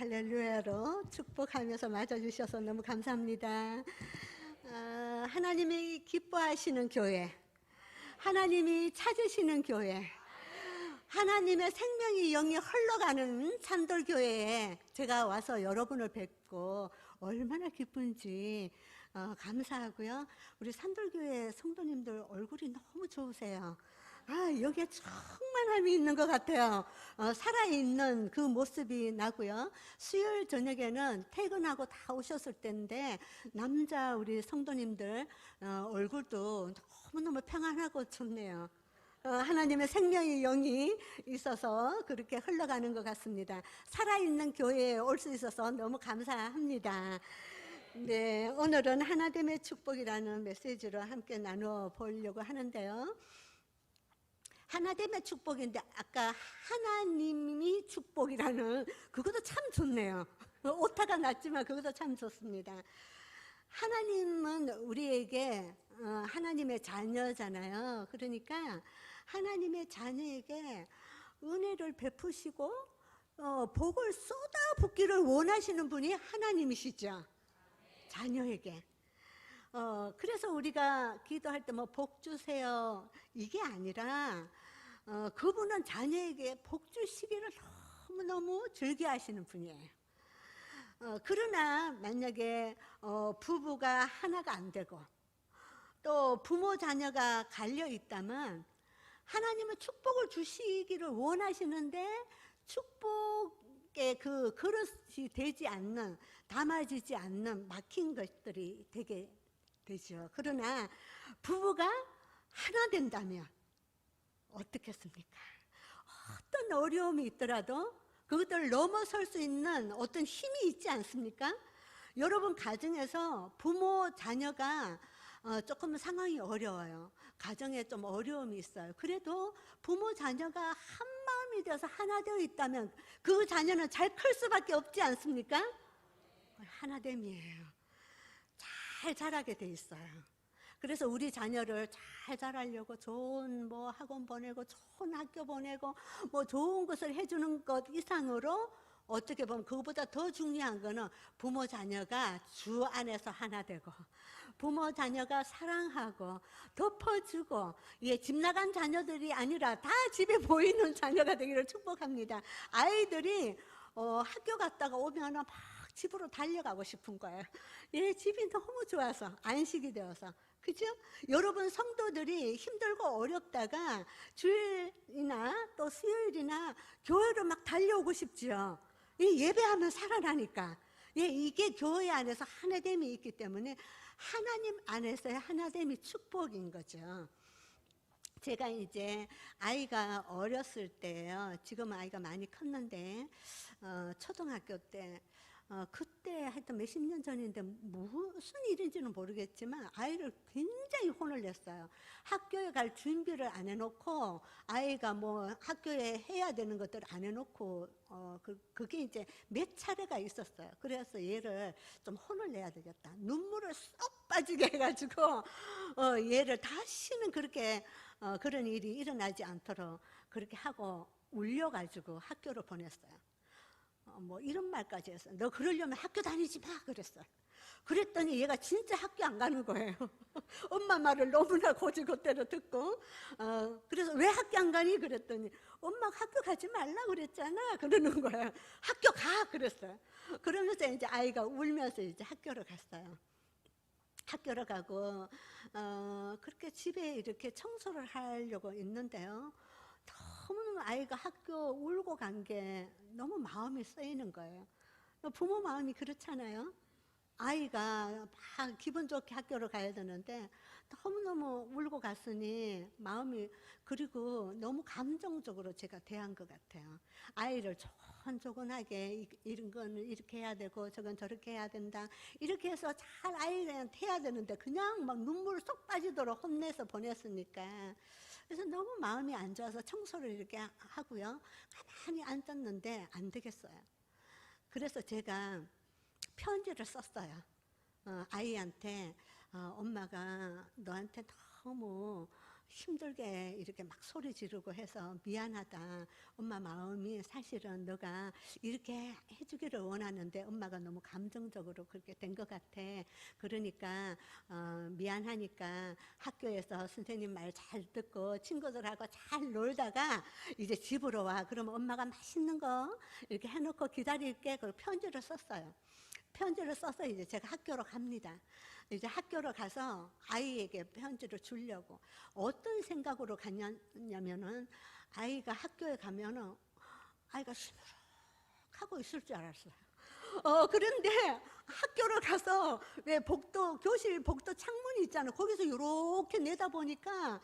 할렐루야로 축복하면서 맞아주셔서 너무 감사합니다. 하나님이 기뻐하시는 교회, 하나님이 찾으시는 교회, 하나님의 생명이 영이 흘러가는 산돌교회에 제가 와서 여러분을 뵙고 얼마나 기쁜지 감사하고요. 우리 산돌교회 성도님들 얼굴이 너무 좋으세요. 여기에 충만함이 있는 것 같아요. 살아있는 그 모습이 나고요. 수요일 저녁에는 퇴근하고 다 오셨을 때인데 남자 우리 성도님들 얼굴도 너무너무 평안하고 좋네요. 하나님의 생명의 영이 있어서 그렇게 흘러가는 것 같습니다. 살아있는 교회에 올 수 있어서 너무 감사합니다. 네, 오늘은 하나됨의 축복이라는 메시지로 함께 나눠 보려고 하는데요. 하나됨의 축복인데 아까 하나님이 축복이라는 그것도 참 좋네요. 오타가 났지만 그것도 참 좋습니다. 하나님은 우리에게 하나님의 자녀잖아요. 그러니까 하나님의 자녀에게 은혜를 베푸시고 복을 쏟아붓기를 원하시는 분이 하나님이시죠. 자녀에게. 그래서 우리가 기도할 때 뭐 복 주세요 이게 아니라 그분은 자녀에게 복 주시기를 너무너무 즐겨하시는 분이에요. 그러나 만약에 부부가 하나가 안 되고 또 부모 자녀가 갈려 있다면 하나님은 축복을 주시기를 원하시는데 축복의 그 그릇이 되지 않는, 담아지지 않는 막힌 것들이 되게 되죠. 그러나 부부가 하나 된다면 어떻겠습니까? 어떤 어려움이 있더라도 그것들을 넘어설 수 있는 어떤 힘이 있지 않습니까? 여러분 가정에서 부모 자녀가 조금 상황이 어려워요. 가정에 좀 어려움이 있어요. 그래도 부모 자녀가 한 마음이 되어서 하나 되어 있다면 그 자녀는 잘 클 수밖에 없지 않습니까? 하나됨이에요. 잘 자라게 돼 있어요. 그래서 우리 자녀를 잘 자라려고 좋은 뭐 학원 보내고 좋은 학교 보내고 뭐 좋은 것을 해주는 것 이상으로 어떻게 보면 그것보다 더 중요한 거는 부모 자녀가 주 안에서 하나 되고 부모 자녀가 사랑하고 덮어주고 집 나간 자녀들이 아니라 다 집에 보이는 자녀가 되기를 축복합니다. 아이들이 학교 갔다가 오면 막 집으로 달려가고 싶은 거예요. 집이 너무 좋아서 안식이 되어서. 그죠? 여러분 성도들이 힘들고 어렵다가 주일이나 또 수요일이나 교회로 막 달려오고 싶지요. 예배하면 살아나니까. 이게 교회 안에서 하나됨이 있기 때문에 하나님 안에서의 하나됨이 축복인 거죠. 제가 이제 아이가 어렸을 때요. 지금 아이가 많이 컸는데 초등학교 때 그때 하여튼 몇십 년 전인데 무슨 일인지는 모르겠지만 아이를 굉장히 혼을 냈어요. 학교에 갈 준비를 안 해놓고 아이가 뭐 학교에 해야 되는 것들을 안 해놓고 그게 이제 몇 차례가 있었어요. 그래서 얘를 좀 혼을 내야 되겠다. 눈물을 쏙 빠지게 해가지고 얘를 다시는 그렇게 그런 일이 일어나지 않도록 그렇게 하고 울려가지고 학교를 보냈어요. 뭐 이런 말까지 했어요. 너 그러려면 학교 다니지 마 그랬어요. 그랬더니 얘가 진짜 학교 안 가는 거예요. 엄마 말을 너무나 고지고대로 듣고 그래서 왜 학교 안 가니 그랬더니 엄마가 학교 가지 말라 그랬잖아 그러는 거예요. 학교 가 그랬어요. 그러면서 이제 아이가 울면서 이제 학교를 갔어요. 학교를 가고 그렇게 집에 이렇게 청소를 하려고 있는데요. 너무 아이가 학교 울고 간 게 너무 마음이 쓰이는 거예요. 부모 마음이 그렇잖아요. 아이가 막 기분 좋게 학교를 가야 되는데 너무너무 울고 갔으니 마음이, 그리고 너무 감정적으로 제가 대한 것 같아요. 아이를 조곤조곤하게 이런 건 이렇게 해야 되고 저건 저렇게 해야 된다 이렇게 해서 잘 아이한테 해야 되는데 그냥 막 눈물 쏙 빠지도록 혼내서 보냈으니까 그래서 너무 마음이 안 좋아서 청소를 이렇게 하고요. 가만히 앉았는데 안 되겠어요. 그래서 제가 편지를 썼어요. 아이한테 엄마가 너한테 너무 힘들게 이렇게 막 소리 지르고 해서 미안하다. 엄마 마음이 사실은 너가 이렇게 해주기를 원하는데 엄마가 너무 감정적으로 그렇게 된 것 같아. 그러니까 미안하니까 학교에서 선생님 말 잘 듣고 친구들하고 잘 놀다가 이제 집으로 와. 그러면 엄마가 맛있는 거 이렇게 해놓고 기다릴게. 그리고 편지를 썼어요. 편지를 써서 이제 제가 학교로 갑니다. 이제 학교로 가서 아이에게 편지를 주려고. 어떤 생각으로 갔냐면은 아이가 학교에 가면은 아이가 시무룩하고 있을 줄 알았어요. 그런데 학교로 가서 왜 교실 복도 창문이 있잖아요. 거기서 이렇게 내다보니까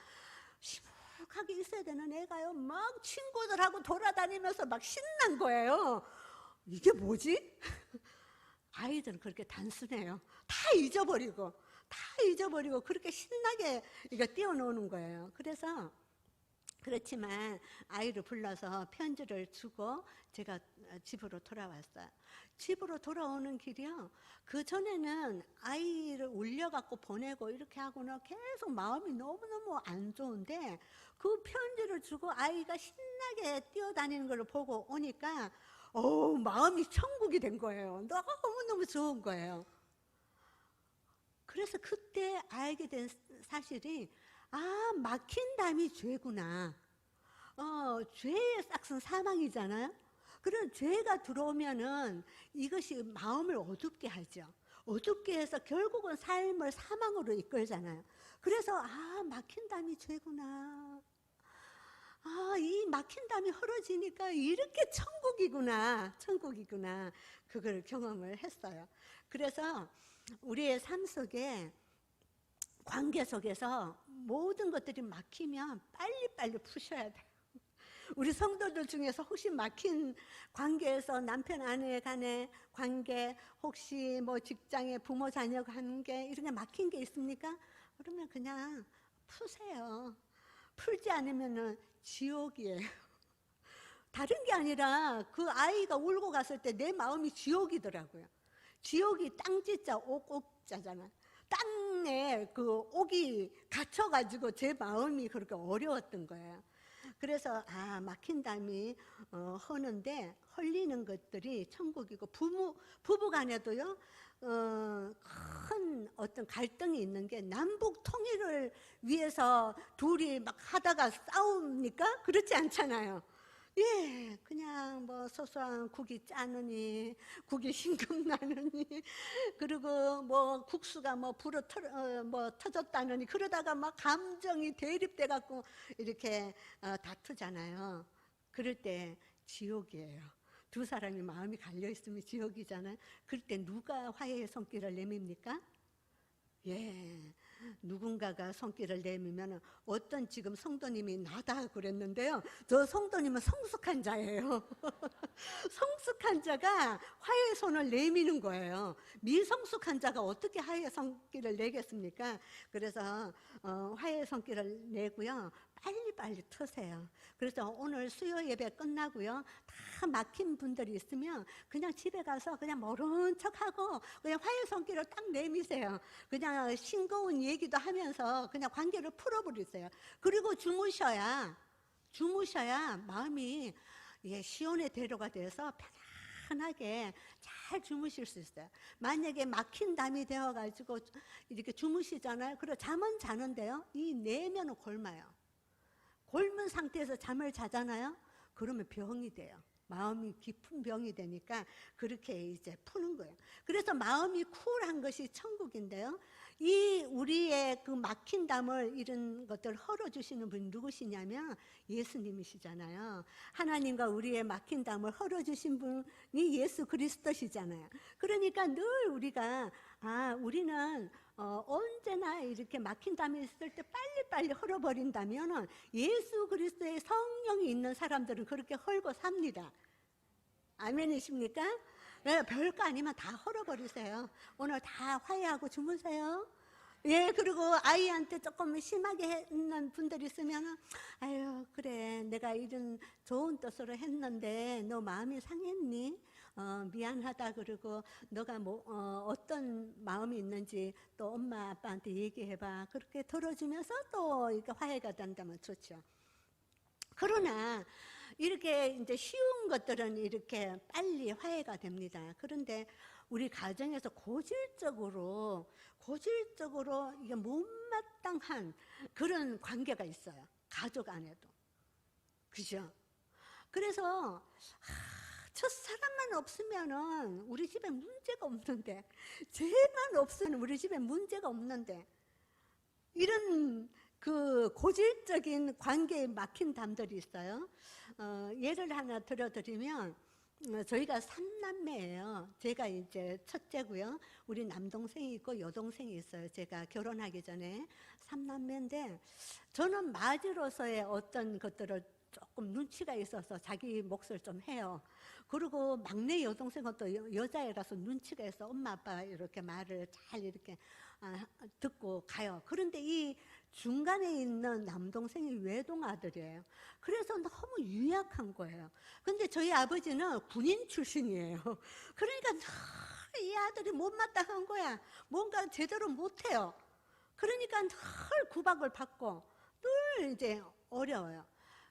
시무룩하게 있어야 되는 애가요. 막 친구들하고 돌아다니면서 막 신난 거예요. 이게 뭐지? 아이들은 그렇게 단순해요. 다 잊어버리고 그렇게 신나게 이거 뛰어노는 거예요. 그렇지만 아이를 불러서 편지를 주고 제가 집으로 돌아왔어요. 집으로 돌아오는 길이요. 그 전에는 아이를 울려갖고 보내고 이렇게 하고는 계속 마음이 너무너무 안 좋은데 그 편지를 주고 아이가 신나게 뛰어다니는 걸 보고 오니까 마음이 천국이 된 거예요. 너무너무 좋은 거예요. 그래서 그때 알게 된 사실이 막힌 담이 죄구나. 죄의 싹은 사망이잖아요. 그런 죄가 들어오면은 이것이 마음을 어둡게 하죠. 어둡게 해서 결국은 삶을 사망으로 이끌잖아요. 그래서 막힌 담이 죄구나. 이 막힌 담이 헐어지니까 이렇게 천국이구나. 그걸 경험을 했어요. 그래서 우리의 삶 속에 관계 속에서 모든 것들이 막히면 빨리빨리 푸셔야 돼요. 우리 성도들 중에서 혹시 막힌 관계에서 남편 아내 간의 관계, 혹시 뭐 직장의 부모 자녀 관계 이런 게 막힌 게 있습니까? 그러면 그냥 푸세요. 풀지 않으면은 지옥이에요. 다른 게 아니라 그 아이가 울고 갔을 때 내 마음이 지옥이더라고요. 지옥이 땅지자 옥옥자잖아. 땅에 그 옥이 갇혀가지고 제 마음이 그렇게 어려웠던 거예요. 그래서 막힌 담이 허는데 헐리는 것들이 천국이고 부부 간에도요 큰 어떤 갈등이 있는 게 남북 통일을 위해서 둘이 막 하다가 싸웁니까? 그렇지 않잖아요. 예, 그냥 뭐 소소한 국이 짜느니, 국이 심금나느니, 그리고 뭐 국수가 뭐 터졌다느니, 그러다가 막 감정이 대립돼 갖고 이렇게 다투잖아요. 그럴 때 지옥이에요. 두 사람이 마음이 갈려 있으면 지옥이잖아요. 그럴 때 누가 화해의 손길을 내밉니까? 예, 누군가가 손길을 내밀면 어떤 지금 성도님이 나다 그랬는데요. 저 성도님은 성숙한 자예요. 성숙한 자가 화해의 손을 내미는 거예요. 미성숙한 자가 어떻게 화해의 손길을 내겠습니까? 그래서 화해의 손길을 내고요. 빨리빨리 트세요. 그래서 오늘 수요 예배 끝나고요. 다 막힌 분들이 있으면 그냥 집에 가서 그냥 모른 척하고 그냥 화해 손길을 딱 내미세요. 그냥 싱거운 얘기도 하면서 그냥 관계를 풀어버리세요. 그리고 주무셔야 마음이 시온의 대로가 돼서 편안하게 잘 주무실 수 있어요. 만약에 막힌 담이 되어가지고 이렇게 주무시잖아요. 그리고 잠은 자는데요. 이 내면은 골마요. 골문 상태에서 잠을 자잖아요. 그러면 병이 돼요. 마음이 깊은 병이 되니까 그렇게 이제 푸는 거예요. 그래서 마음이 쿨한 것이 천국인데요. 이 우리의 그 막힌 담을 이런 것들 헐어주시는 분이 누구시냐면 예수님이시잖아요. 하나님과 우리의 막힌 담을 헐어주신 분이 예수 그리스도시잖아요. 그러니까 늘 우리가 우리는 언제나 이렇게 막힌 담이 있을 때 빨리빨리 헐어버린다면 예수 그리스도의 성령이 있는 사람들은 그렇게 헐고 삽니다. 아멘이십니까? 네, 별거 아니면 다 헐어버리세요. 오늘 다 화해하고 주무세요. 예, 그리고 아이한테 조금 심하게 했는 분들이 있으면 아유 그래 내가 이런 좋은 뜻으로 했는데 너 마음이 상했니? 미안하다 그러고 너가 뭐 어떤 마음이 있는지 또 엄마 아빠한테 얘기해봐. 그렇게 들어주면서 또 이렇게 화해가 된다면 좋죠. 그러나 이렇게 이제 쉬운 것들은 이렇게 빨리 화해가 됩니다. 그런데 우리 가정에서 고질적으로 이게 못마땅한 그런 관계가 있어요. 가족 안에도. 그죠? 그래서 첫사람만 없으면은 우리 집에 문제가 없는데, 쟤만 없으면 우리 집에 문제가 없는데, 이런 그 고질적인 관계에 막힌 담들이 있어요. 예를 하나 들어드리면, 저희가 3남매예요. 제가 이제 첫째고요. 우리 남동생이 있고 여동생이 있어요. 제가 결혼하기 전에 3남매인데, 저는 맞이로서의 어떤 것들을 조금 눈치가 있어서 자기 몫을 좀 해요. 그리고 막내 여동생은 또 여자애라서 눈치가 있어. 엄마 아빠 이렇게 말을 잘 이렇게 듣고 가요. 그런데 이 중간에 있는 남동생이 외동아들이에요. 그래서 너무 유약한 거예요. 근데 저희 아버지는 군인 출신이에요. 그러니까 늘 이 아들이 못마땅한 거야. 뭔가 제대로 못해요. 그러니까 늘 구박을 받고 늘 이제 어려워요.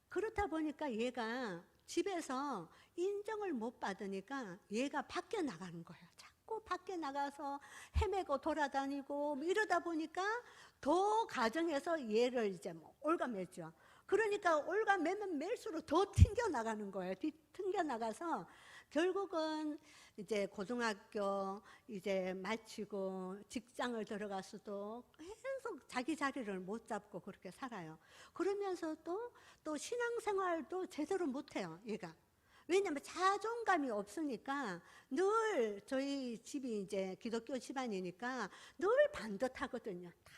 그렇다 보니까 얘가 집에서 인정을 못 받으니까 얘가 밖에 나가는 거예요. 자꾸 밖에 나가서 헤매고 돌아다니고 이러다 보니까 더 가정에서 얘를 이제 뭐 올가매죠. 그러니까 올가매면 맬수록 더 튕겨 나가는 거예요. 튕겨 나가서 결국은 이제 고등학교 이제 마치고 직장을 들어가서도 계속 자기 자리를 못 잡고 그렇게 살아요. 그러면서 또 신앙생활도 제대로 못해요, 얘가. 왜냐면 자존감이 없으니까 늘 저희 집이 이제 기독교 집안이니까 늘 반듯하거든요. 다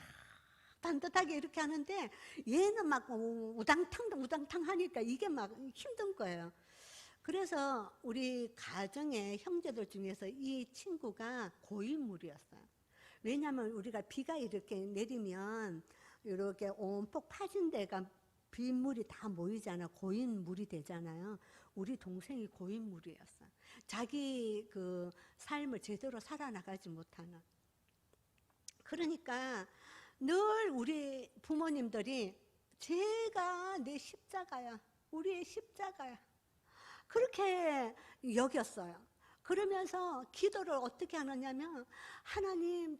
반듯하게 이렇게 하는데 얘는 막 우당탕 하니까 이게 막 힘든 거예요. 그래서 우리 가정의 형제들 중에서 이 친구가 고인물이었어요. 왜냐하면 우리가 비가 이렇게 내리면 이렇게 온폭 파진 데가 빗물이 다 모이잖아. 고인물이 되잖아요. 우리 동생이 고인물이었어요. 자기 그 삶을 제대로 살아나가지 못하는. 그러니까 늘 우리 부모님들이 제가 내 십자가야. 우리의 십자가야. 그렇게 여겼어요. 그러면서 기도를 어떻게 하느냐면 하나님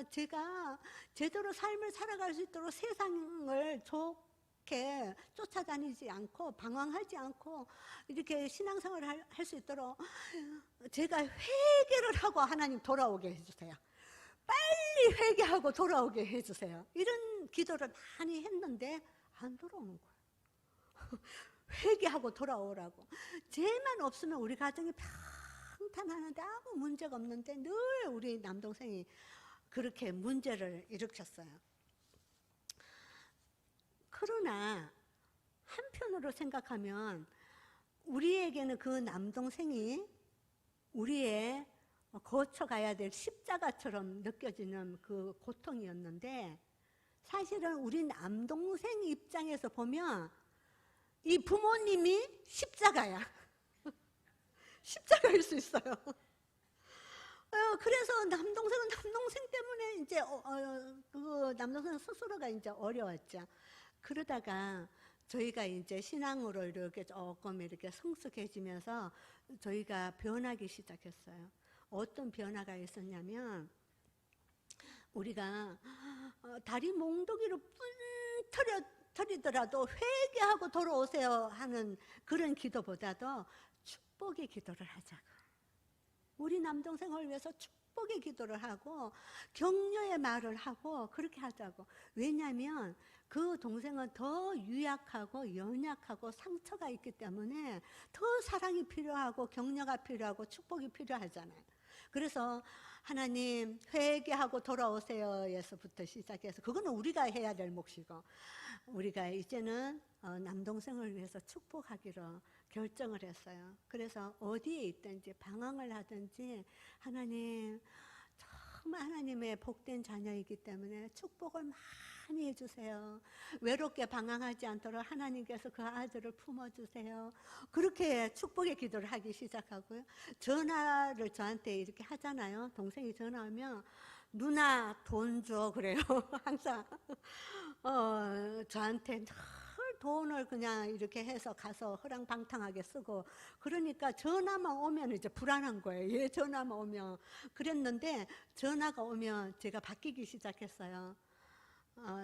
제가 제대로 삶을 살아갈 수 있도록 세상을 좋게 쫓아다니지 않고 방황하지 않고 이렇게 신앙생활을 할 수 있도록 제가 회개를 하고 하나님 돌아오게 해주세요. 빨리 회개하고 돌아오게 해주세요. 이런 기도를 많이 했는데 안 돌아오는 거예요. 회개하고 돌아오라고. 죄만 없으면 우리 가정이 평탄하는데 아무 문제가 없는데 늘 우리 남동생이 그렇게 문제를 일으켰어요. 그러나 한편으로 생각하면 우리에게는 그 남동생이 우리의 거쳐가야 될 십자가처럼 느껴지는 그 고통이었는데 사실은 우리 남동생 입장에서 보면 이 부모님이 십자가야. 십자가일 수 있어요. 그래서 남동생은 남동생 때문에 이제 그 남동생 스스로가 이제 어려웠죠. 그러다가 저희가 이제 신앙으로 이렇게 조금 이렇게 성숙해지면서 저희가 변하기 시작했어요. 어떤 변화가 있었냐면 우리가 다리 몽둥이로 뿡 터리더라도 회개하고 돌아오세요 하는 그런 기도보다도 축복의 기도를 하자고. 우리 남동생을 위해서 축복의 기도를 하고 격려의 말을 하고 그렇게 하자고. 왜냐하면 그 동생은 더 유약하고 연약하고 상처가 있기 때문에 더 사랑이 필요하고 격려가 필요하고 축복이 필요하잖아요. 그래서 하나님 회개하고 돌아오세요에서부터 시작해서 그거는 우리가 해야 될 몫이고 우리가 이제는 남동생을 위해서 축복하기로 결정을 했어요. 그래서 어디에 있든지 방황을 하든지 하나님 정말 하나님의 복된 자녀이기 때문에 축복을 많이 해주세요. 외롭게 방황하지 않도록 하나님께서 그 아들을 품어주세요. 그렇게 축복의 기도를 하기 시작하고요. 전화를 저한테 이렇게 하잖아요. 동생이 전화하면 누나 돈 줘 그래요. 항상 저한테 늘 돈을 그냥 이렇게 해서 가서 허랑방탕하게 쓰고, 그러니까 전화만 오면 이제 불안한 거예요. 얘 전화만 오면. 그랬는데 전화가 오면 제가 바뀌기 시작했어요.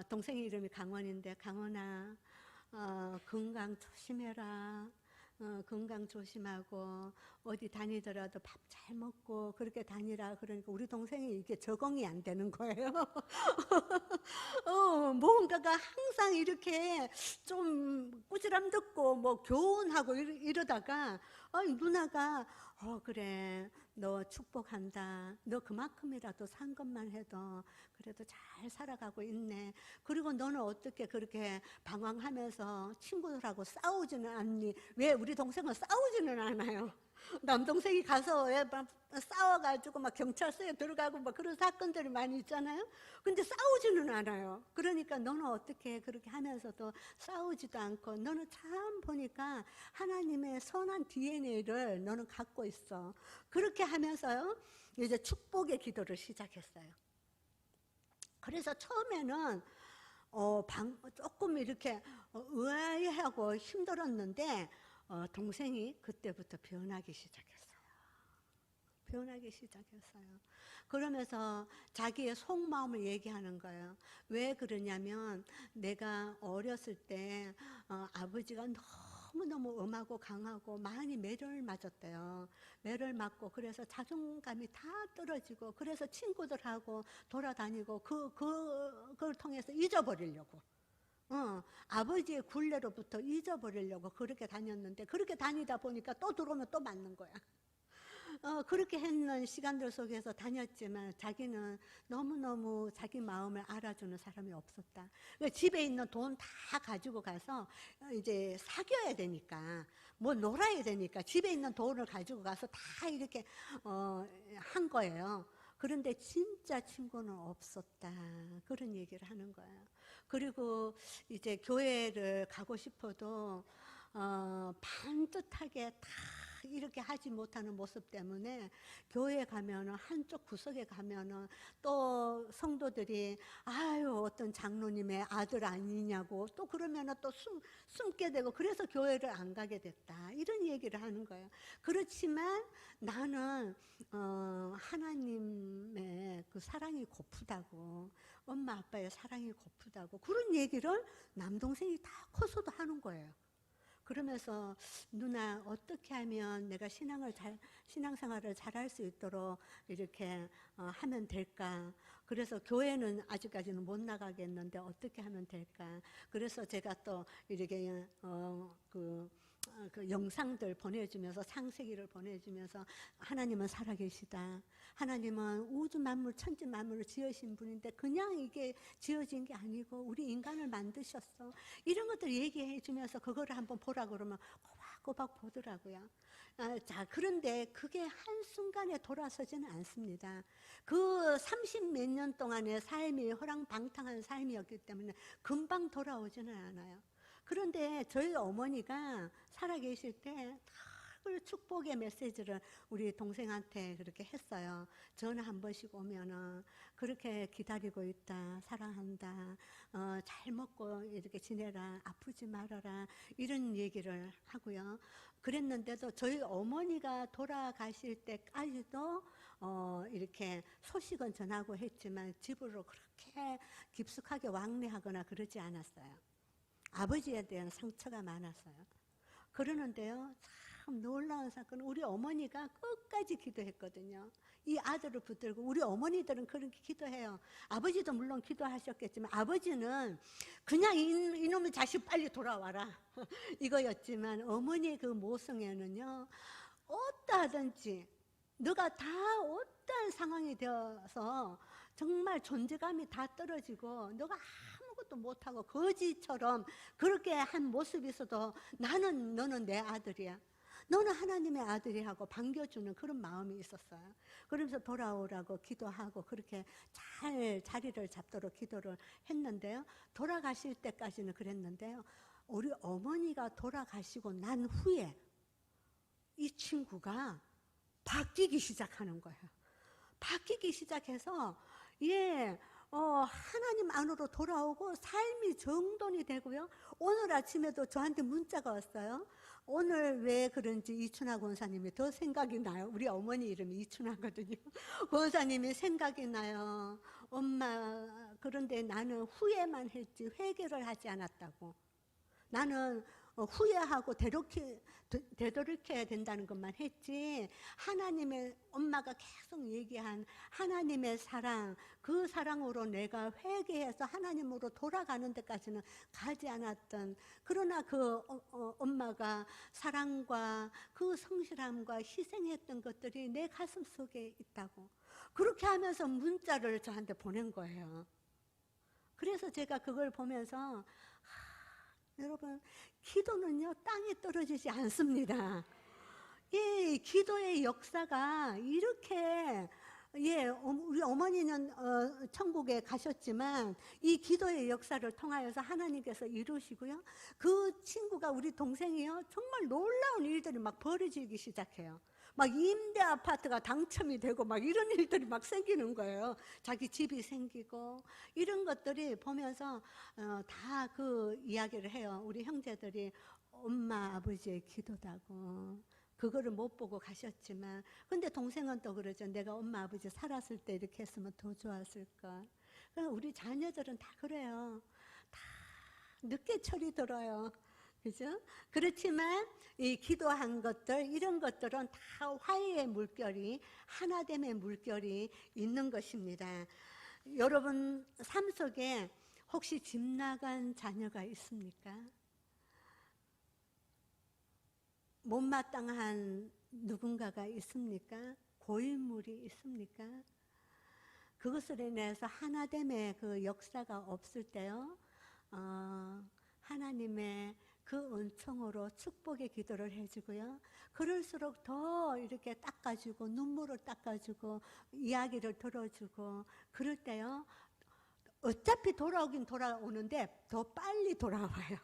동생의 이름이 강원인데, 강원아, 건강 조심해라. 건강 조심하고 어디 다니더라도 밥 잘 먹고 그렇게 다니라. 그러니까 우리 동생이 이게 적응이 안 되는 거예요. 뭔가가 항상 이렇게 좀 꾸지람 듣고 뭐 교훈하고 이러다가 누나가 그래, 너 축복한다. 너 그만큼이라도 산 것만 해도 그래도 잘 살아가고 있네. 그리고 너는 어떻게 그렇게 방황하면서 친구들하고 싸우지는 않니? 왜 우리 동생은 싸우지는 않아요. 남동생이 가서 막 싸워가지고 막 경찰서에 들어가고 막 그런 사건들이 많이 있잖아요. 근데 싸우지는 않아요. 그러니까 너는 어떻게 그렇게 하면서도 싸우지도 않고, 너는 참 보니까 하나님의 선한 DNA를 너는 갖고 있어. 그렇게 하면서요, 이제 축복의 기도를 시작했어요. 그래서 처음에는 조금 이렇게 의아해하고 힘들었는데 동생이 그때부터 변하기 시작했어요. 변하기 시작했어요. 그러면서 자기의 속마음을 얘기하는 거예요. 왜 그러냐면 내가 어렸을 때 아버지가 너무너무 엄하고 강하고 많이 매를 맞았대요. 매를 맞고 그래서 자존감이 다 떨어지고, 그래서 친구들하고 돌아다니고 그걸 통해서 잊어버리려고, 아버지의 굴레로부터 잊어버리려고 그렇게 다녔는데, 그렇게 다니다 보니까 또 들어오면 또 맞는 거야. 그렇게 했는 시간들 속에서 다녔지만 자기는 너무너무 자기 마음을 알아주는 사람이 없었다. 집에 있는 돈 다 가지고 가서 이제 사귀어야 되니까, 뭐 놀아야 되니까 집에 있는 돈을 가지고 가서 다 이렇게 한 거예요. 그런데 진짜 친구는 없었다. 그런 얘기를 하는 거예요. 그리고 이제 교회를 가고 싶어도 반듯하게 다 이렇게 하지 못하는 모습 때문에 교회에 가면은, 한쪽 구석에 가면은 또 성도들이 아유 어떤 장로님의 아들 아니냐고 또 그러면은 또 숨게 되고, 그래서 교회를 안 가게 됐다, 이런 얘기를 하는 거예요. 그렇지만 나는 하나님의 그 사랑이 고프다고, 엄마 아빠의 사랑이 고프다고, 그런 얘기를 남동생이 다 커서도 하는 거예요. 그러면서 누나 어떻게 하면 내가 신앙생활을 잘할 수 있도록 이렇게 하면 될까? 그래서 교회는 아직까지는 못 나가겠는데 어떻게 하면 될까? 그래서 제가 또 이렇게 그 영상들 보내주면서, 창세기를 보내주면서, 하나님은 살아계시다. 하나님은 우주 만물 천지 만물을 지으신 분인데 그냥 이게 지어진 게 아니고 우리 인간을 만드셨어. 이런 것들 얘기해 주면서 그거를 한번 보라 그러면 꼬박꼬박 보더라고요. 자, 그런데 그게 한순간에 돌아서지는 않습니다. 그 30몇 년 동안의 삶이 허랑방탕한 삶이었기 때문에 금방 돌아오지는 않아요. 그런데 저희 어머니가 살아계실 때 늘 축복의 메시지를 우리 동생한테 그렇게 했어요. 전화 한 번씩 오면은 그렇게 기다리고 있다, 사랑한다, 잘 먹고 이렇게 지내라, 아프지 말아라, 이런 얘기를 하고요. 그랬는데도 저희 어머니가 돌아가실 때까지도 이렇게 소식은 전하고 했지만 집으로 그렇게 깊숙하게 왕래하거나 그러지 않았어요. 아버지에 대한 상처가 많았어요. 그러는데요, 참 놀라운 사건은 우리 어머니가 끝까지 기도했거든요. 이 아들을 붙들고. 우리 어머니들은 그렇게 기도해요. 아버지도 물론 기도하셨겠지만 아버지는 그냥 이놈의 자식 빨리 돌아와라 이거였지만, 어머니의 그 모성에는요, 어떠하든지 너가 다 어떠한 상황이 되어서 정말 존재감이 다 떨어지고 너가 아무것도 못하고 거지처럼 그렇게 한 모습이 있어도 나는, 너는 내 아들이야. 너는 하나님의 아들이 하고 반겨주는 그런 마음이 있었어요. 그러면서 돌아오라고 기도하고 그렇게 잘 자리를 잡도록 기도를 했는데요. 돌아가실 때까지는 그랬는데요. 우리 어머니가 돌아가시고 난 후에 이 친구가 바뀌기 시작하는 거예요. 바뀌기 시작해서 하나님 안으로 돌아오고 삶이 정돈이 되고요. 오늘 아침에도 저한테 문자가 왔어요. 오늘 왜 그런지 이춘하 권사님이 더 생각이 나요. 우리 어머니 이름이 이춘하거든요. 권사님이 생각이 나요. 엄마, 그런데 나는 후회만 했지 회개를 하지 않았다고. 나는 후회하고 되돌이켜야 된다는 것만 했지, 하나님의, 엄마가 계속 얘기한 하나님의 사랑, 그 사랑으로 내가 회개해서 하나님으로 돌아가는 데까지는 가지 않았던, 그러나 그 엄마가 사랑과 그 성실함과 희생했던 것들이 내 가슴 속에 있다고, 그렇게 하면서 문자를 저한테 보낸 거예요. 그래서 제가 그걸 보면서 여러분, 기도는요 땅에 떨어지지 않습니다. 이 기도의 역사가 이렇게, 우리 어머니는 천국에 가셨지만 이 기도의 역사를 통하여서 하나님께서 이루시고요. 그 친구가, 우리 동생이요, 정말 놀라운 일들이 막 벌어지기 시작해요. 막 임대 아파트가 당첨이 되고 막 이런 일들이 막 생기는 거예요. 자기 집이 생기고 이런 것들이 보면서 다 그 이야기를 해요. 우리 형제들이 엄마 아버지의 기도다고. 그거를 못 보고 가셨지만, 근데 동생은 또 그러죠. 내가 엄마 아버지 살았을 때 이렇게 했으면 더 좋았을까. 우리 자녀들은 다 그래요. 다 늦게 철이 들어요. 그죠? 그렇지만 이 기도한 것들, 이런 것들은 다 화해의 물결이, 하나됨의 물결이 있는 것입니다. 여러분 삶 속에 혹시 집 나간 자녀가 있습니까? 못마땅한 누군가가 있습니까? 고인물이 있습니까? 그것으로 인해서 하나됨의 그 역사가 없을 때요, 하나님의 그 은총으로 축복의 기도를 해주고요. 그럴수록 더 이렇게 닦아주고 눈물을 닦아주고 이야기를 들어주고 그럴 때요, 어차피 돌아오긴 돌아오는데 더 빨리 돌아와요.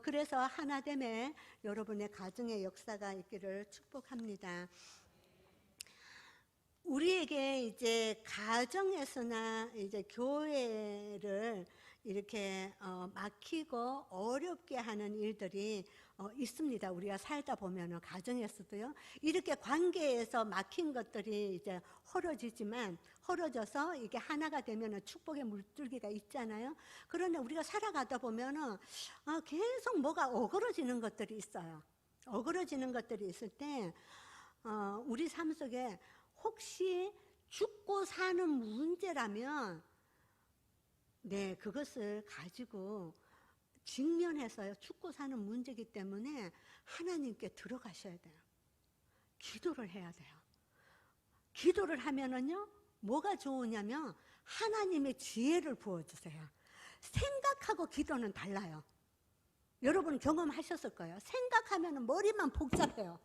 그래서 하나됨의 여러분의 가정의 역사가 있기를 축복합니다. 우리에게 이제 가정에서나 이제 교회를 이렇게 막히고 어렵게 하는 일들이 있습니다. 우리가 살다 보면은 가정에서도요, 이렇게 관계에서 막힌 것들이 이제 헐어져서 이게 하나가 되면은 축복의 물줄기가 있잖아요. 그런데 우리가 살아가다 보면은 계속 뭐가 어그러지는 것들이 있어요. 어그러지는 것들이 있을 때 우리 삶 속에 혹시 죽고 사는 문제라면, 네, 그것을 가지고 직면해서요, 죽고 사는 문제이기 때문에 하나님께 들어가셔야 돼요. 기도를 해야 돼요. 기도를 하면은요, 뭐가 좋으냐면 하나님의 지혜를 부어주세요. 생각하고 기도는 달라요. 여러분 경험하셨을 거예요. 생각하면은 머리만 복잡해요.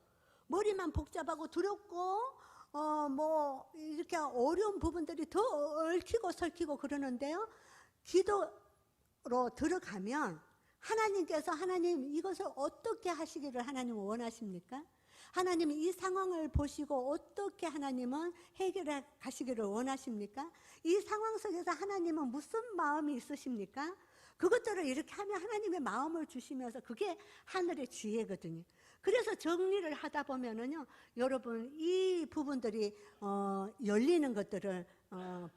머리만 복잡하고 두렵고 이렇게 어려운 부분들이 더 얽히고 설키고 그러는데요, 기도로 들어가면 하나님께서, 하나님 이것을 어떻게 하시기를 하나님은 원하십니까? 하나님이 이 상황을 보시고 어떻게 하나님은 해결해 가시기를 원하십니까? 이 상황 속에서 하나님은 무슨 마음이 있으십니까? 그것들을 이렇게 하면 하나님의 마음을 주시면서, 그게 하늘의 지혜거든요. 그래서 정리를 하다 보면은요, 여러분 이 부분들이 열리는 것들을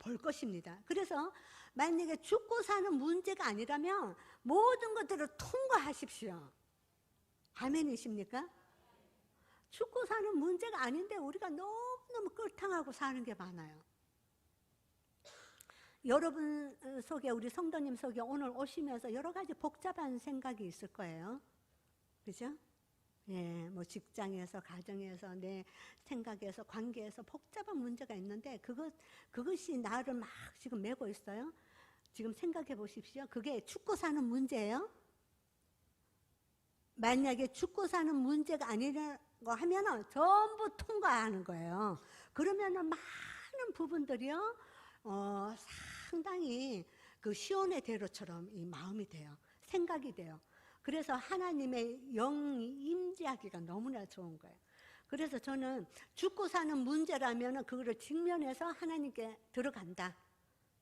볼 것입니다. 그래서 만약에 죽고 사는 문제가 아니라면 모든 것들을 통과하십시오. 아멘이십니까? 죽고 사는 문제가 아닌데 우리가 너무너무 끌탕하고 사는 게 많아요. 여러분 속에, 우리 성도님 속에 오늘 오시면서 여러 가지 복잡한 생각이 있을 거예요. 그죠? 예, 뭐 직장에서, 가정에서, 내 생각에서, 관계에서 복잡한 문제가 있는데 그것이 나를 막 지금 메고 있어요. 지금 생각해 보십시오. 그게 죽고 사는 문제예요? 만약에 죽고 사는 문제가 아니라고 하면은 전부 통과하는 거예요. 그러면은 많은 부분들이요, 상당히 그 시온의 대로처럼 이 마음이 돼요. 생각이 돼요. 그래서 하나님의 영이 임재하기가 너무나 좋은 거예요. 그래서 저는 죽고 사는 문제라면은 그거를 직면해서 하나님께 들어간다.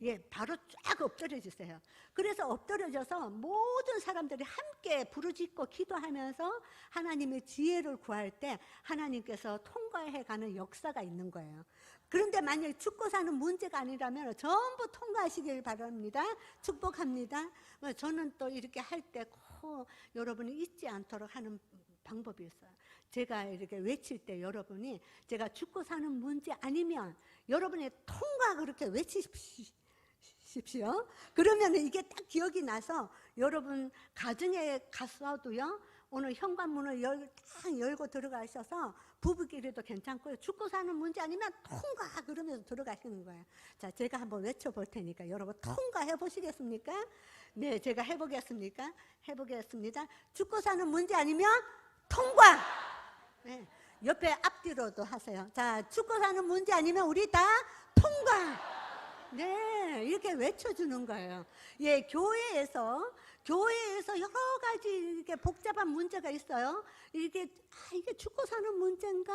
예, 바로 쫙 엎드려 주세요. 그래서 엎드려져서 모든 사람들이 함께 부르짖고 기도하면서 하나님의 지혜를 구할 때 하나님께서 통과해가는 역사가 있는 거예요. 그런데 만약에 죽고 사는 문제가 아니라면 전부 통과하시길 바랍니다. 축복합니다. 저는 또 이렇게 할 때 꼭 여러분이 잊지 않도록 하는 방법이 있어요. 제가 이렇게 외칠 때 여러분이 제가 죽고 사는 문제 아니면 여러분이 통과 그렇게 외치십시오. 그러면 이게 딱 기억이 나서 여러분 가정에 가서도요, 오늘 현관문을 딱 열고 들어가셔서 부부끼리도 괜찮고요. 죽고 사는 문제 아니면 통과 그러면서 들어가시는 거예요. 자, 제가 한번 외쳐볼 테니까 여러분 통과해 보시겠습니까? 네, 제가 해보겠습니다. 죽고 사는 문제 아니면 통과. 네, 옆에 앞뒤로도 하세요. 자, 죽고 사는 문제 아니면 우리 다 통과. 네, 이렇게 외쳐주는 거예요. 예, 교회에서 여러 가지 이렇게 복잡한 문제가 있어요. 이게 죽고 사는 문제인가?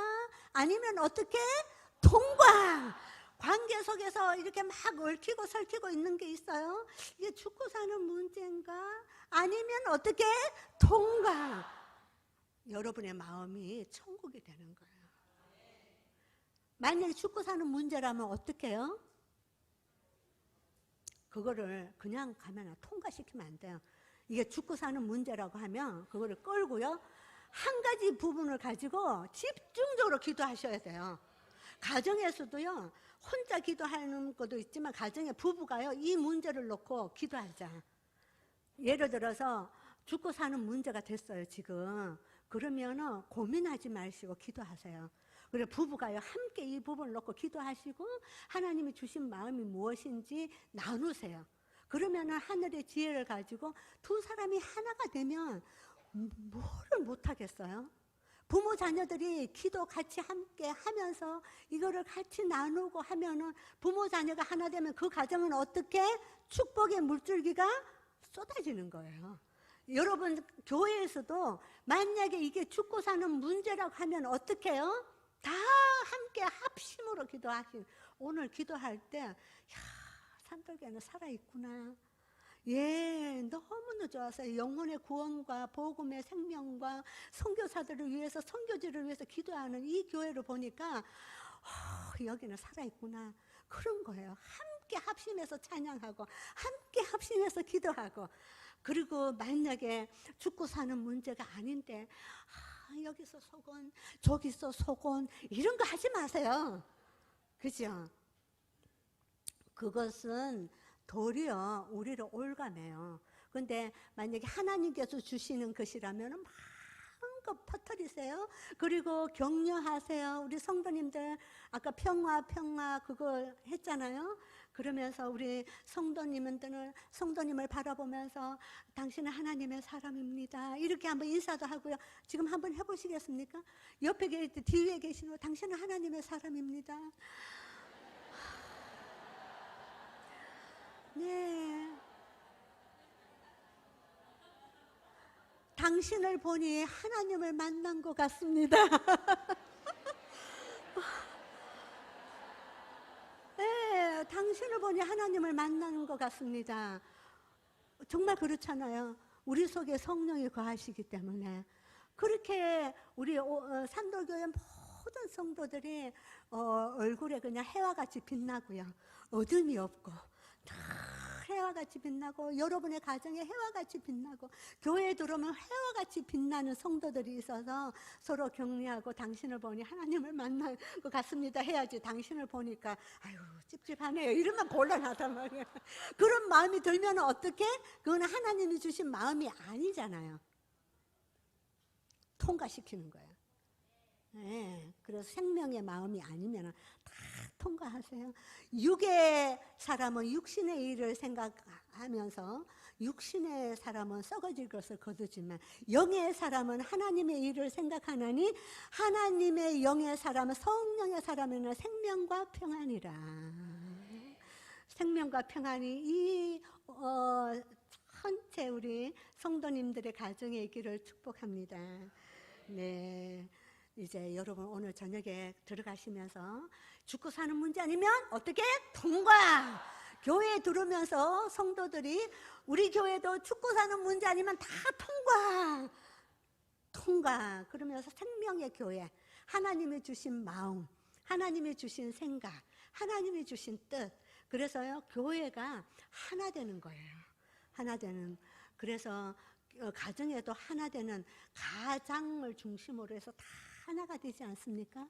아니면 어떻게? 통과! 관계 속에서 이렇게 막 얽히고 설키고 있는 게 있어요. 이게 죽고 사는 문제인가? 아니면 어떻게? 통과! 여러분의 마음이 천국이 되는 거예요. 만약에 죽고 사는 문제라면 어떻게 해요? 그거를 그냥 가면 통과시키면 안 돼요. 이게 죽고 사는 문제라고 하면 그거를 끌고요, 한 가지 부분을 가지고 집중적으로 기도하셔야 돼요. 가정에서도요, 혼자 기도하는 것도 있지만 가정에 부부가요, 이 문제를 놓고 기도하자. 예를 들어서 죽고 사는 문제가 됐어요, 지금. 그러면은 고민하지 마시고 기도하세요. 그래, 부부가요, 함께 이 부분을 놓고 기도하시고 하나님이 주신 마음이 무엇인지 나누세요. 그러면은 하늘의 지혜를 가지고 두 사람이 하나가 되면 뭐를 못하겠어요? 부모 자녀들이 기도 같이 함께 하면서 이거를 같이 나누고 하면은 부모 자녀가 하나 되면 그 가정은 어떻게? 축복의 물줄기가 쏟아지는 거예요. 여러분 교회에서도 만약에 이게 죽고 사는 문제라고 하면 어떻게 해요? 다 함께 합심으로 기도하신. 오늘 기도할 때 산돌교회는 살아있구나. 예, 너무나 좋았어요. 영혼의 구원과 복음의 생명과 선교사들을 위해서, 선교지를 위해서 기도하는 이 교회를 보니까 여기는 살아있구나. 그런 거예요. 함께 합심해서 찬양하고 함께 합심해서 기도하고. 그리고 만약에 죽고 사는 문제가 아닌데 여기서 속은 저기서 속은 이런 거 하지 마세요. 그죠? 그것은 도리어 우리를 올가매요. 근데 만약에 하나님께서 주시는 것이라면 마음껏 퍼뜨리세요. 그리고 격려하세요. 우리 성도님들 아까 평화 그거 했잖아요. 그러면서 우리 성도님을 바라보면서 당신은 하나님의 사람입니다. 이렇게 한번 인사도 하고요. 지금 한번 해보시겠습니까? 옆에 뒤에 계시는 당신은 하나님의 사람입니다. 네. 당신을 보니 하나님을 만난 것 같습니다. 네, 당신을 보니 하나님을 만나는 것 같습니다. 정말 그렇잖아요. 우리 속에 성령이 거하시기 때문에. 그렇게 우리 산돌교회 모든 성도들이 얼굴에 그냥 해와같이 빛나고요. 어둠이 없고 다 해와같이 빛나고, 여러분의 가정에 해와같이 빛나고, 교회에 들어오면 해와같이 빛나는 성도들이 있어서 서로 격려하고 당신을 보니 하나님을 만난 것 같습니다 해야지. 당신을 보니까 아유 찝찝하네요 이러면 곤란하단 말이에요. 그런 마음이 들면 어떻게? 그건 하나님이 주신 마음이 아니잖아요. 통과시키는 거예요. 예, 그래서 생명의 마음이 아니면 다 통과하세요. 육의 사람은 육신의 일을 생각하면서 육신의 사람은 썩어질 것을 거두지만 영의 사람은 하나님의 일을 생각하나니 하나님의 영의 사람은 성령의 사람은 생명과 평안이라. 생명과 평안이 이 전체 우리 성도님들의 가정에 있기를 축복합니다. 네, 이제 여러분 오늘 저녁에 들어가시면서 죽고 사는 문제 아니면 어떻게? 통과! 교회에 들어오면서 성도들이 우리 교회도 죽고 사는 문제 아니면 다 통과! 통과! 그러면서 생명의 교회, 하나님이 주신 마음, 하나님이 주신 생각, 하나님이 주신 뜻, 그래서요 교회가 하나 되는 거예요. 하나 되는. 그래서 가정에도 하나 되는 가장을 중심으로 해서 다 하나가 되지 않습니까?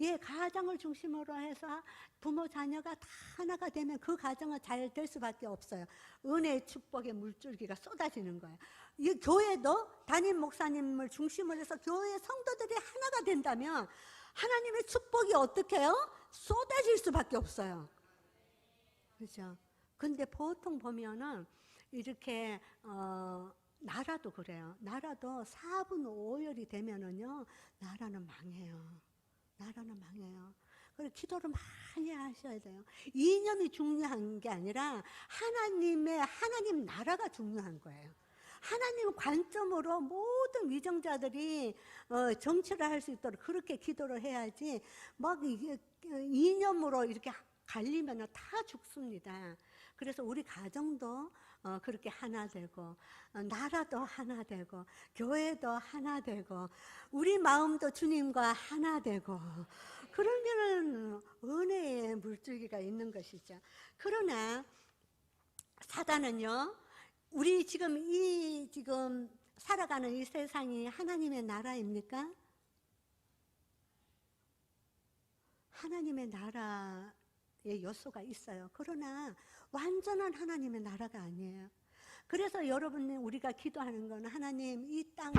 예, 가장을 중심으로 해서 부모 자녀가 다 하나가 되면 그 가정은 잘 될 수밖에 없어요. 은혜의 축복의 물줄기가 쏟아지는 거예요. 이 교회도 담임 목사님을 중심으로 해서 교회 성도들이 하나가 된다면 하나님의 축복이 어떻게 해요? 쏟아질 수밖에 없어요. 그렇죠? 근데 보통 보면은 이렇게 나라도 그래요. 나라도 4분 5열이 되면은요 나라는 망해요. 나라는 망해요. 그래서 기도를 많이 하셔야 돼요. 이념이 중요한 게 아니라 하나님 나라가 중요한 거예요. 하나님 관점으로 모든 위정자들이 정치를 할 수 있도록 그렇게 기도를 해야지 막 이게 이념으로 이렇게 갈리면 다 죽습니다. 그래서 우리 가정도 그렇게 하나 되고 나라도 하나 되고 교회도 하나 되고 우리 마음도 주님과 하나 되고 그러면은 은혜의 물줄기가 있는 것이죠. 그러나 사단은요, 우리 지금 살아가는 이 세상이 하나님의 나라입니까? 하나님의 나라의 요소가 있어요. 그러나 완전한 하나님의 나라가 아니에요. 그래서 여러분 우리가 기도하는 건 하나님 이 땅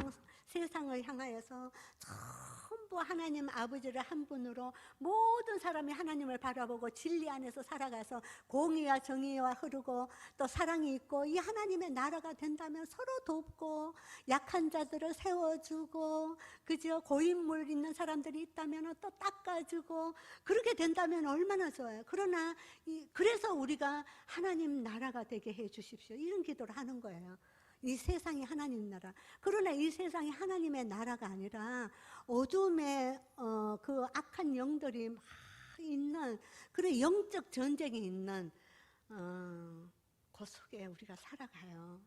세상을 향하여서 전부 하나님 아버지를 한 분으로 모든 사람이 하나님을 바라보고 진리 안에서 살아가서 공의와 정의와 흐르고 또 사랑이 있고 이 하나님의 나라가 된다면 서로 돕고 약한 자들을 세워주고 그죠? 고인물 있는 사람들이 있다면 또 닦아주고 그렇게 된다면 얼마나 좋아요. 그러나 그래서 우리가 하나님 나라가 되게 해 주십시오. 이런 기도를 하는 거예요. 이 세상이 하나님 나라. 그러나 이 세상이 하나님의 나라가 아니라 어둠의 그 악한 영들이 막 있는 그런 영적 전쟁이 있는 그 속에 우리가 살아가요.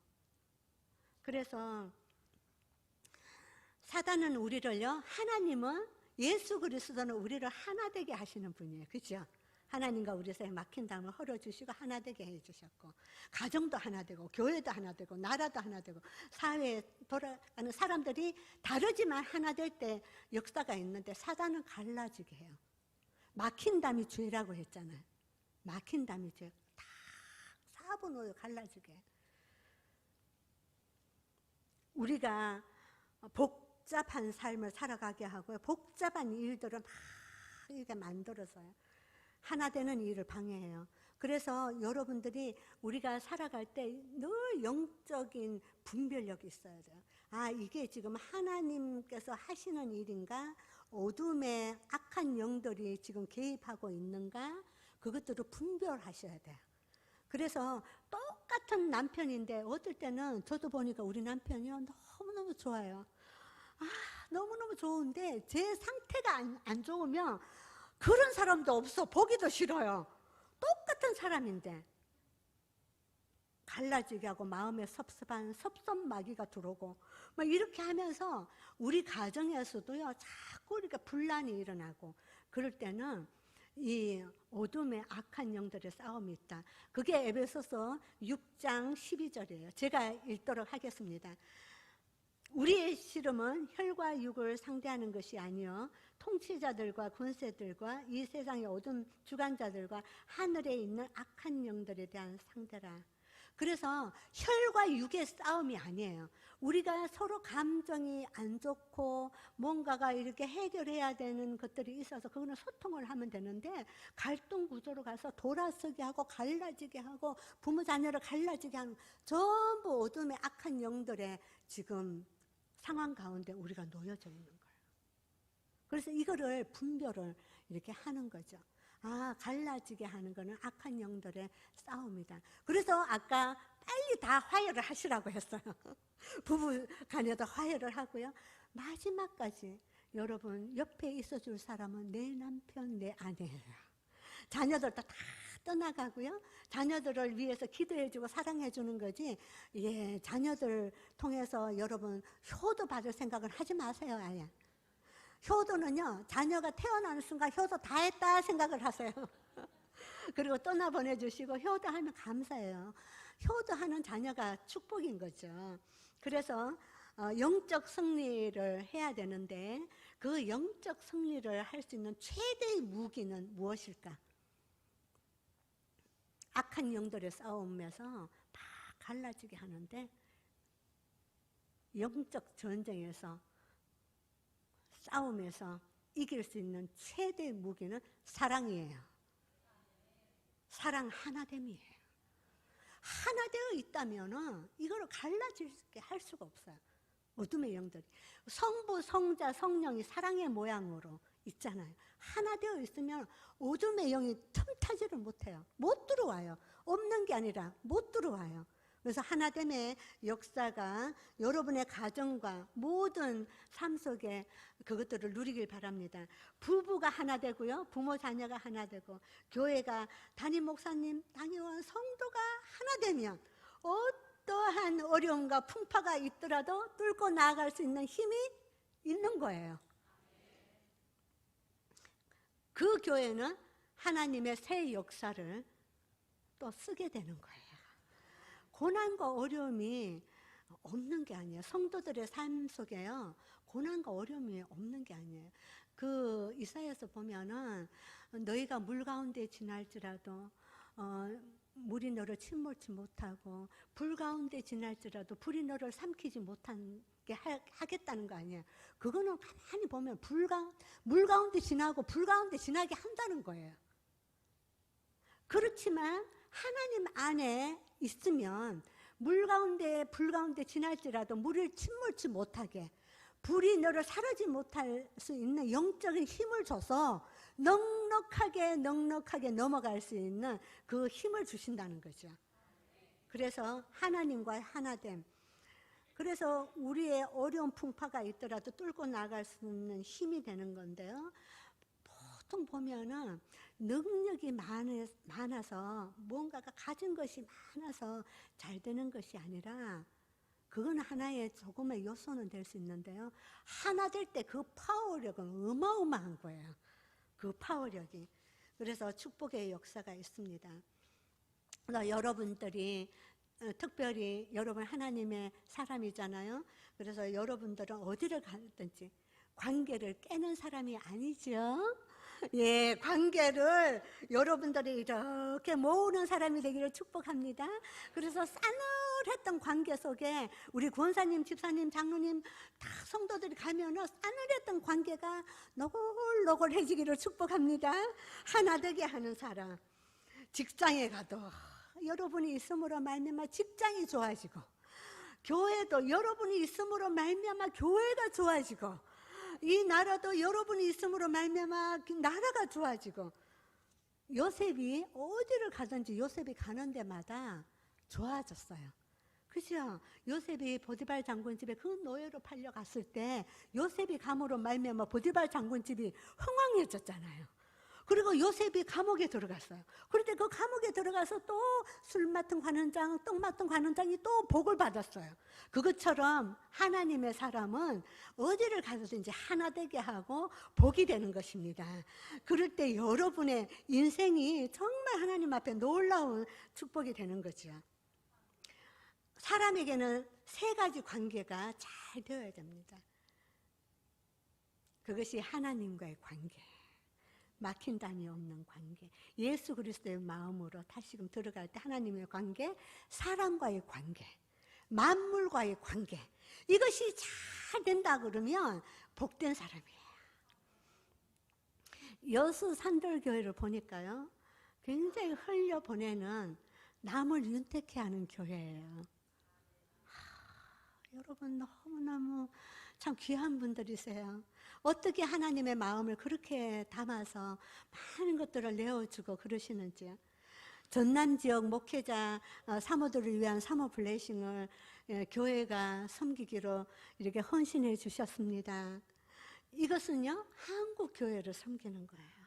그래서 사단은 우리를요, 하나님은 예수 그리스도는 우리를 하나 되게 하시는 분이에요. 그렇죠? 하나님과 우리 사이에 막힌 담을 헐어주시고 하나 되게 해주셨고 가정도 하나 되고 교회도 하나 되고 나라도 하나 되고 사회에 돌아가는 사람들이 다르지만 하나 될 때 역사가 있는데 사단은 갈라지게 해요. 막힌 담이 죄라고 했잖아요. 막힌 담이 죄. 다 4분 5일 갈라지게. 우리가 복잡한 삶을 살아가게 하고요. 복잡한 일들을 막 이렇게 만들어서요. 하나 되는 일을 방해해요. 그래서 여러분들이 우리가 살아갈 때 늘 영적인 분별력이 있어야 돼요. 아, 이게 지금 하나님께서 하시는 일인가? 어둠의 악한 영들이 지금 개입하고 있는가? 그것들을 분별하셔야 돼요. 그래서 똑같은 남편인데 어떨 때는 저도 보니까 우리 남편이요 너무너무 좋아요. 아, 너무너무 좋은데 제 상태가 안 좋으면 그런 사람도 없어. 보기도 싫어요. 똑같은 사람인데 갈라지게 하고 마음에 섭섭한 섭섭마귀가 들어오고 막 이렇게 하면서 우리 가정에서도요 자꾸 이렇게 분란이 일어나고 그럴 때는 이 어둠의 악한 영들의 싸움이 있다. 그게 에베소서 6장 12절이에요. 제가 읽도록 하겠습니다. 우리의 씨름은 혈과 육을 상대하는 것이 아니요 통치자들과 군세들과 이 세상의 어둠 주관자들과 하늘에 있는 악한 영들에 대한 상대라. 그래서 혈과 육의 싸움이 아니에요. 우리가 서로 감정이 안 좋고 뭔가가 이렇게 해결해야 되는 것들이 있어서 그거는 소통을 하면 되는데, 갈등 구조로 가서 돌아서게 하고 갈라지게 하고 부모 자녀를 갈라지게 하는, 전부 어둠의 악한 영들의 지금 상황 가운데 우리가 놓여져 있는 거예요. 그래서 이거를 분별을 이렇게 하는 거죠. 아, 갈라지게 하는 거는 악한 영들의 싸움이다. 그래서 아까 빨리 다 화해를 하시라고 했어요. 부부 간에도 화해를 하고요. 마지막까지 여러분 옆에 있어줄 사람은 내 남편, 내 아내예요. 자녀들도 다 떠나가고요. 자녀들을 위해서 기도해주고 사랑해주는 거지. 예, 자녀들 통해서 여러분 효도 받을 생각은 하지 마세요, 아예. 효도는요, 자녀가 태어나는 순간 효도 다 했다 생각을 하세요. 그리고 떠나보내주시고 효도하면 감사해요. 효도하는 자녀가 축복인 거죠. 그래서 영적 승리를 해야 되는데, 그 영적 승리를 할 수 있는 최대의 무기는 무엇일까? 악한 영들의 싸움에서 막 갈라지게 하는데, 영적 전쟁에서 싸움에서 이길 수 있는 최대의 무기는 사랑이에요. 사랑 하나됨이에요. 하나 되어 있다면 이거를 갈라지게 할 수가 없어요. 어둠의 영들이. 성부, 성자, 성령이 사랑의 모양으로 있잖아요. 하나 되어 있으면 어둠의 영이 틈타지를 못해요. 못 들어와요. 없는 게 아니라 못 들어와요. 그래서 하나됨의 역사가 여러분의 가정과 모든 삶 속에 그것들을 누리길 바랍니다. 부부가 하나 되고요, 부모 자녀가 하나 되고, 교회가 담임 목사님, 당회원, 성도가 하나 되면 어떠한 어려움과 풍파가 있더라도 뚫고 나아갈 수 있는 힘이 있는 거예요. 그 교회는 하나님의 새 역사를 또 쓰게 되는 거예요. 고난과 어려움이 없는 게 아니에요. 성도들의 삶 속에요, 고난과 어려움이 없는 게 아니에요. 그 이사야서 보면은 너희가 물 가운데 지날지라도 물이 너를 침몰치 못하고, 불 가운데 지날지라도 불이 너를 삼키지 못하게 하겠다는 거 아니에요. 그거는 가만히 보면 물 가운데 지나고 불 가운데 지나게 한다는 거예요. 그렇지만 하나님 안에 있으면 물 가운데 불 가운데 지날지라도 물을 침몰치 못하게, 불이 너를 사르지 못할 수 있는 영적인 힘을 줘서 넉넉하게 넘어갈 수 있는 그 힘을 주신다는 거죠. 그래서 하나님과 하나됨. 그래서 우리의 어려운 풍파가 있더라도 뚫고 나갈 수 있는 힘이 되는 건데요. 보통 보면은 능력이 많아서, 뭔가가 가진 것이 많아서 잘 되는 것이 아니라, 그건 하나의 조금의 요소는 될 수 있는데요, 하나 될 때 그 파워력은 어마어마한 거예요. 그 파워력이. 그래서 축복의 역사가 있습니다. 여러분들이 특별히 여러분 하나님의 사람이잖아요. 그래서 여러분들은 어디를 가든지 관계를 깨는 사람이 아니죠. 예, 관계를 여러분들이 이렇게 모으는 사람이 되기를 축복합니다. 그래서 싸늘했던 관계 속에 우리 권사님, 집사님, 장로님 다 성도들이 가면은 싸늘했던 관계가 노골노골해지기를 축복합니다. 하나 되게 하는 사람. 직장에 가도 여러분이 있음으로 말미암아 직장이 좋아지고, 교회도 여러분이 있음으로 말미암아 교회가 좋아지고, 이 나라도 여러분이 있음으로 말미암아 나라가 좋아지고, 요셉이 어디를 가든지 요셉이 가는 데마다 좋아졌어요. 그죠? 요셉이 보디발 장군 집에 그 노예로 팔려갔을 때 요셉이 감으로 말미암아 보디발 장군 집이 흥왕해졌잖아요. 그리고 요셉이 감옥에 들어갔어요. 그런데 그 감옥에 들어가서 또 술 맡은 관원장, 떡 맡은 관원장이 또 복을 받았어요. 그것처럼 하나님의 사람은 어디를 가든지 하나 되게 하고 복이 되는 것입니다. 그럴 때 여러분의 인생이 정말 하나님 앞에 놀라운 축복이 되는 거죠. 사람에게는 세 가지 관계가 잘 되어야 됩니다. 그것이 하나님과의 관계, 막힌 담이 없는 관계, 예수 그리스도의 마음으로 다시금 들어갈 때 하나님의 관계, 사람과의 관계, 만물과의 관계, 이것이 잘 된다 그러면 복된 사람이에요. 여수 산돌교회를 보니까요, 굉장히 흘려보내는 남을 윤택해 하는 교회예요. 여러분 너무너무 참 귀한 분들이세요. 어떻게 하나님의 마음을 그렇게 담아서 많은 것들을 내어주고 그러시는지요. 전남 지역 목회자 사모들을 위한 사모 블레싱을 교회가 섬기기로 이렇게 헌신해 주셨습니다. 이것은요, 한국 교회를 섬기는 거예요.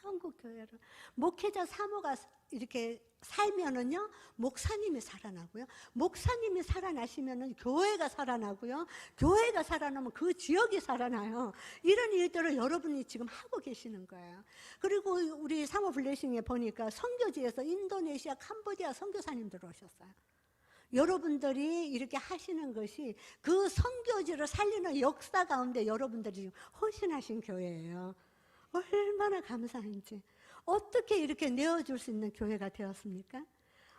한국 교회를. 목회자 사모가 이렇게 살면은요, 목사님이 살아나고요. 목사님이 살아나시면은 교회가 살아나고요. 교회가 살아나면 그 지역이 살아나요. 이런 일들을 여러분이 지금 하고 계시는 거예요. 그리고 우리 사모 블레싱에 보니까 선교지에서 인도네시아, 캄보디아 선교사님들 오셨어요. 여러분들이 이렇게 하시는 것이 그 선교지를 살리는 역사 가운데 여러분들이 헌신하신 교회예요. 얼마나 감사한지. 어떻게 이렇게 내어줄 수 있는 교회가 되었습니까?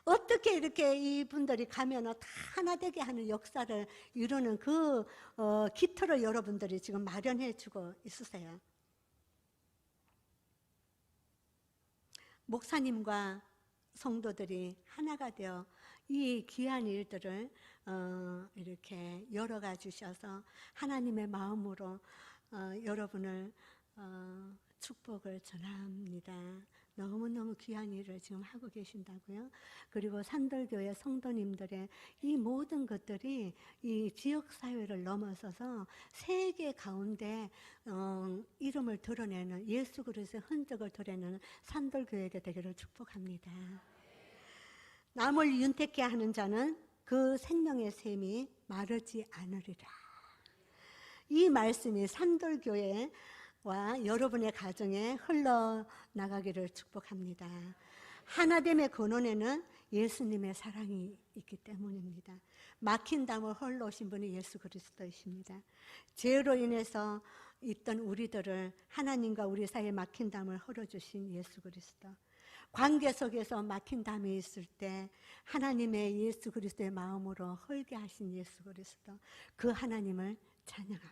어떻게 이렇게 이분들이 가면 다 하나 되게 하는 역사를 이루는 그 기틀을 여러분들이 지금 마련해 주고 있으세요. 목사님과 성도들이 하나가 되어 이 귀한 일들을 이렇게 열어가 주셔서 하나님의 마음으로 여러분을 축복을 전합니다. 너무너무 귀한 일을 지금 하고 계신다고요. 그리고 산돌교회 성도님들의 이 모든 것들이 이 지역사회를 넘어서서 세계 가운데 이름을 드러내는, 예수 그리스도의 흔적을 드러내는 산돌교회가 되기를 축복합니다. 남을 윤택케 하는 자는 그 생명의 샘이 마르지 않으리라. 이 말씀이 산돌교회와 여러분의 가정에 흘러나가기를 축복합니다. 하나됨의 근원에는 예수님의 사랑이 있기 때문입니다. 막힌 담을 헐러오신 분이 예수 그리스도이십니다. 죄로 인해서 있던 우리들을 하나님과 우리 사이에 막힌 담을 헐어주신 예수 그리스도. 관계 속에서 막힌 담이 있을 때 하나님의 예수 그리스도의 마음으로 헐게 하신 예수 그리스도, 그 하나님을 찬양합니다.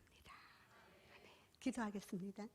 기도하겠습니다.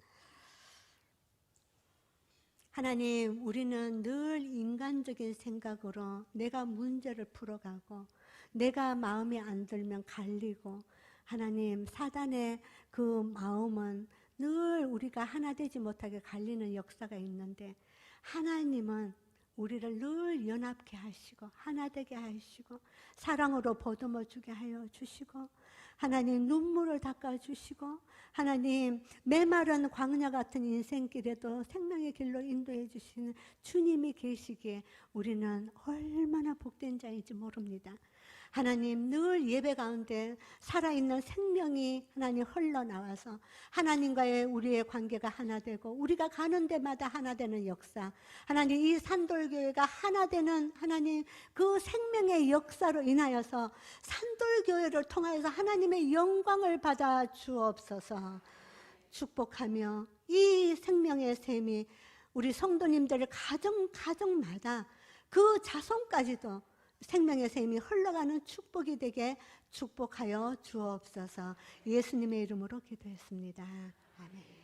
하나님, 우리는 늘 인간적인 생각으로 내가 문제를 풀어가고 내가 마음에 안 들면 갈리고, 하나님, 사단의 그 마음은 늘 우리가 하나 되지 못하게 갈리는 역사가 있는데, 하나님은 우리를 늘 연합케 하시고 하나 되게 하시고 사랑으로 보듬어 주게 하여 주시고, 하나님 눈물을 닦아주시고, 하나님 메마른 광야 같은 인생길에도 생명의 길로 인도해 주시는 주님이 계시기에 우리는 얼마나 복된 자인지 모릅니다. 하나님, 늘 예배 가운데 살아있는 생명이 하나님 흘러나와서 하나님과의 우리의 관계가 하나 되고 우리가 가는 데마다 하나 되는 역사, 하나님 이 산돌교회가 하나 되는 하나님 그 생명의 역사로 인하여서 산돌교회를 통하여서 하나님의 영광을 받아 주옵소서. 축복하며 이 생명의 샘이 우리 성도님들의 가정마다 그 자손까지도 생명의 샘이 흘러가는 축복이 되게 축복하여 주옵소서. 예수님의 이름으로 기도했습니다. 아멘.